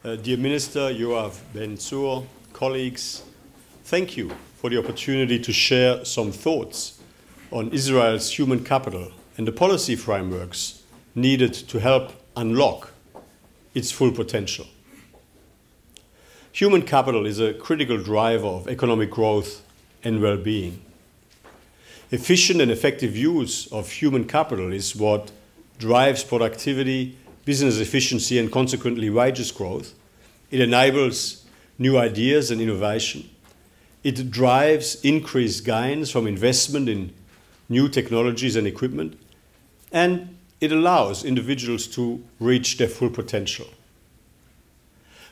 Dear Minister Yoav Ben-Tzur, colleagues, thank you for the opportunity to share some thoughts on Israel's human capital and the policy frameworks needed to help unlock its full potential. Human capital is a critical driver of economic growth and well-being. Efficient and effective use of human capital is what drives productivity, business efficiency, and consequently wages growth. It enables new ideas and innovation. It drives increased gains from investment in new technologies and equipment. And it allows individuals to reach their full potential.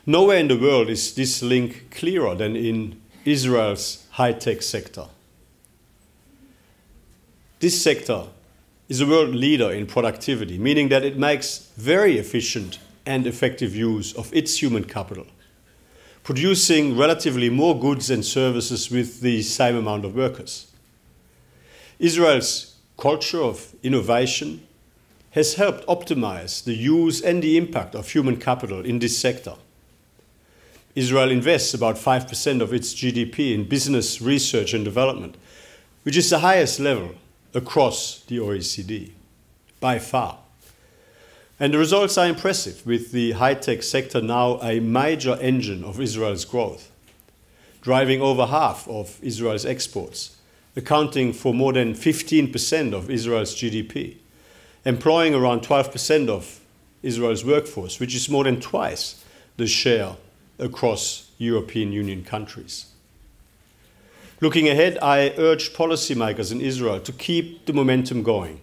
Nowhere in the world is this link clearer than in Israel's high-tech sector. This sector is a world leader in productivity, meaning that it makes very efficient and effective use of its human capital, producing relatively more goods and services with the same amount of workers. Israel's culture of innovation has helped optimize the use and the impact of human capital in this sector. Israel invests about 5% of its GDP in business, research and development, which is the highest level across the OECD, by far. And the results are impressive, with the high-tech sector now a major engine of Israel's growth, driving over half of Israel's exports, accounting for more than 15% of Israel's GDP, employing around 12% of Israel's workforce, which is more than twice the share across European Union countries. Looking ahead, I urge policymakers in Israel to keep the momentum going,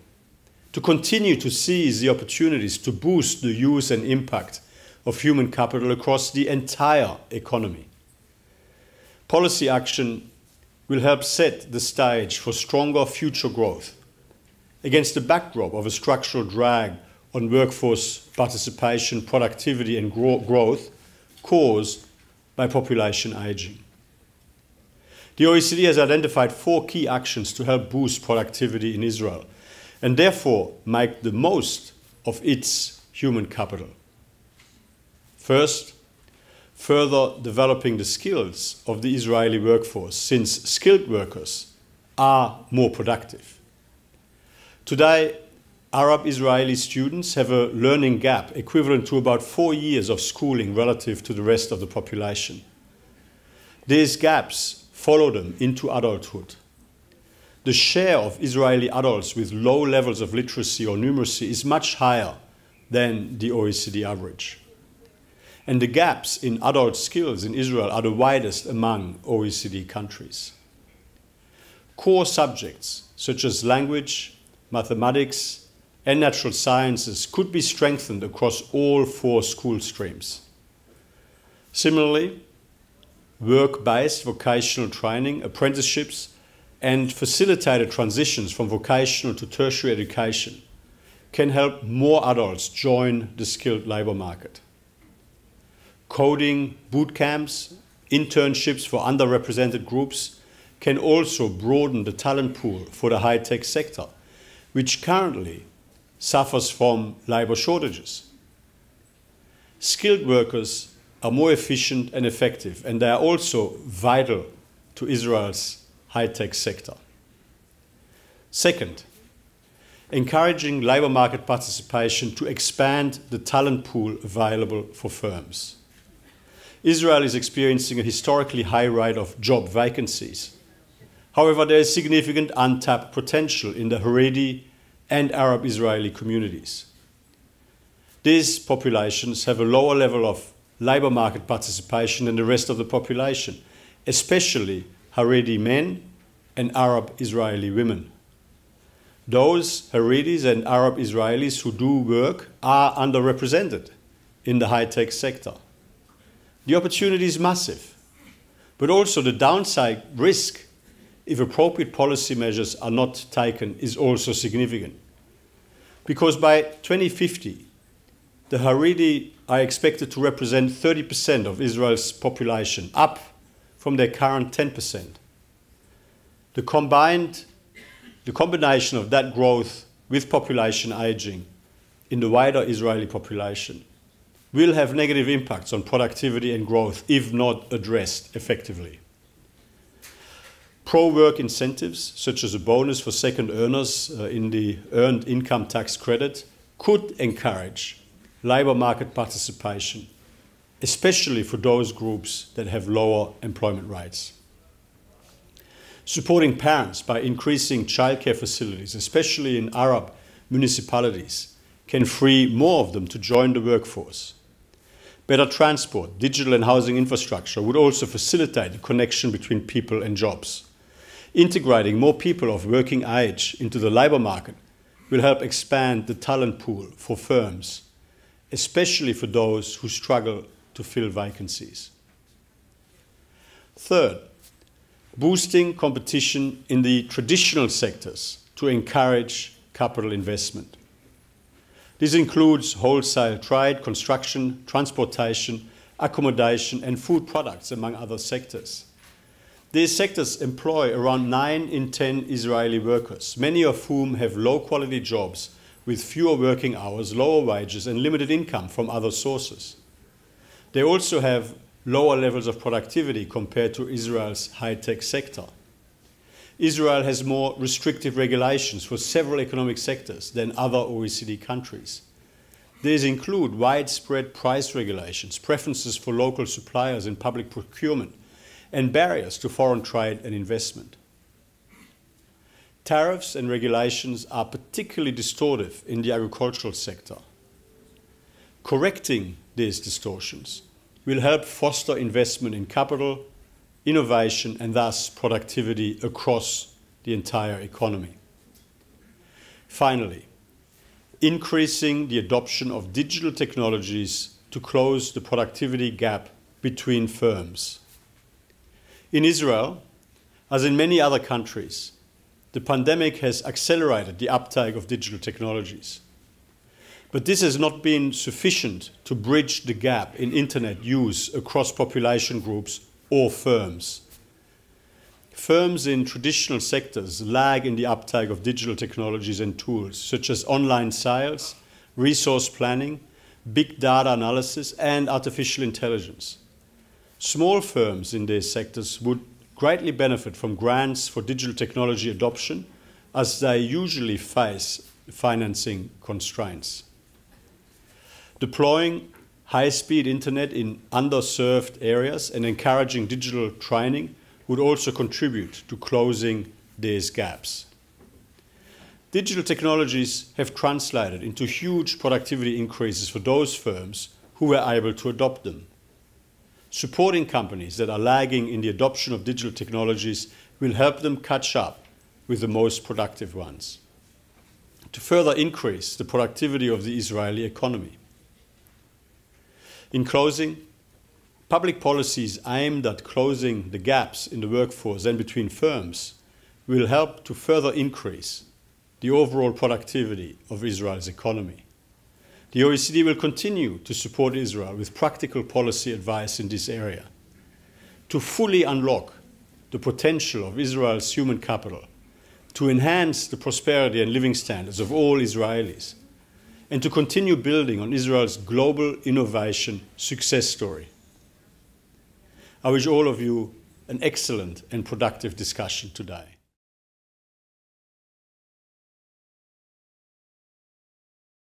to continue to seize the opportunities to boost the use and impact of human capital across the entire economy. Policy action will help set the stage for stronger future growth against the backdrop of a structural drag on workforce participation, productivity and growth caused by population aging. The OECD has identified 4 key actions to help boost productivity in Israel and therefore make the most of its human capital. First, further developing the skills of the Israeli workforce, since skilled workers are more productive. Today, Arab Israeli students have a learning gap equivalent to about 4 years of schooling relative to the rest of the population. These gaps follow them into adulthood. The share of Israeli adults with low levels of literacy or numeracy is much higher than the OECD average. And the gaps in adult skills in Israel are the widest among OECD countries. Core subjects such as language, mathematics, and natural sciences could be strengthened across all 4 school streams. Similarly, work-based vocational training, apprenticeships, and facilitated transitions from vocational to tertiary education can help more adults join the skilled labour market. Coding boot camps, internships for underrepresented groups can also broaden the talent pool for the high-tech sector, which currently suffers from labour shortages. Skilled workers are more efficient and effective, and they are also vital to Israel's high-tech sector. Second, encouraging labour market participation to expand the talent pool available for firms. Israel is experiencing a historically high rate of job vacancies. However, there is significant untapped potential in the Haredi and Arab Israeli communities. These populations have a lower level of labour market participation than the rest of the population, especially Haredi men and Arab Israeli women. Those Haredis and Arab Israelis who do work are underrepresented in the high-tech sector. The opportunity is massive, but also the downside risk, if appropriate policy measures are not taken, is also significant. Because by 2050, the Haredi are expected to represent 30% of Israel's population, up from their current 10%. The combination of that growth with population aging in the wider Israeli population will have negative impacts on productivity and growth if not addressed effectively. Pro-work incentives, such as a bonus for second earners in the earned income tax credit, could encourage labour market participation, especially for those groups that have lower employment rates. Supporting parents by increasing childcare facilities, especially in Arab municipalities, can free more of them to join the workforce. Better transport, digital and housing infrastructure would also facilitate the connection between people and jobs. Integrating more people of working age into the labour market will help expand the talent pool for firms, especially for those who struggle to fill vacancies. Third, boosting competition in the traditional sectors to encourage capital investment. This includes wholesale trade, construction, transportation, accommodation and food products, among other sectors. These sectors employ around 9 in 10 Israeli workers, many of whom have low-quality jobs with fewer working hours, lower wages and limited income from other sources. They also have lower levels of productivity compared to Israel's high-tech sector. Israel has more restrictive regulations for several economic sectors than other OECD countries. These include widespread price regulations, preferences for local suppliers in public procurement, and barriers to foreign trade and investment. Tariffs and regulations are particularly distortive in the agricultural sector. Correcting these distortions will help foster investment in capital, innovation, and thus productivity across the entire economy. Finally, increasing the adoption of digital technologies to close the productivity gap between firms. In Israel, as in many other countries, the pandemic has accelerated the uptake of digital technologies. But this has not been sufficient to bridge the gap in internet use across population groups or firms. Firms in traditional sectors lag in the uptake of digital technologies and tools such as online sales, resource planning, big data analysis, and artificial intelligence. Small firms in these sectors would greatly benefit from grants for digital technology adoption, as they usually face financing constraints. Deploying high-speed internet in underserved areas and encouraging digital training would also contribute to closing these gaps. Digital technologies have translated into huge productivity increases for those firms who were able to adopt them. Supporting companies that are lagging in the adoption of digital technologies will help them catch up with the most productive ones, to further increase the productivity of the Israeli economy. In closing, public policies aimed at closing the gaps in the workforce and between firms will help to further increase the overall productivity of Israel's economy. The OECD will continue to support Israel with practical policy advice in this area. To fully unlock the potential of Israel's human capital, to enhance the prosperity and living standards of all Israelis, and to continue building on Israel's global innovation success story. I wish all of you an excellent and productive discussion today.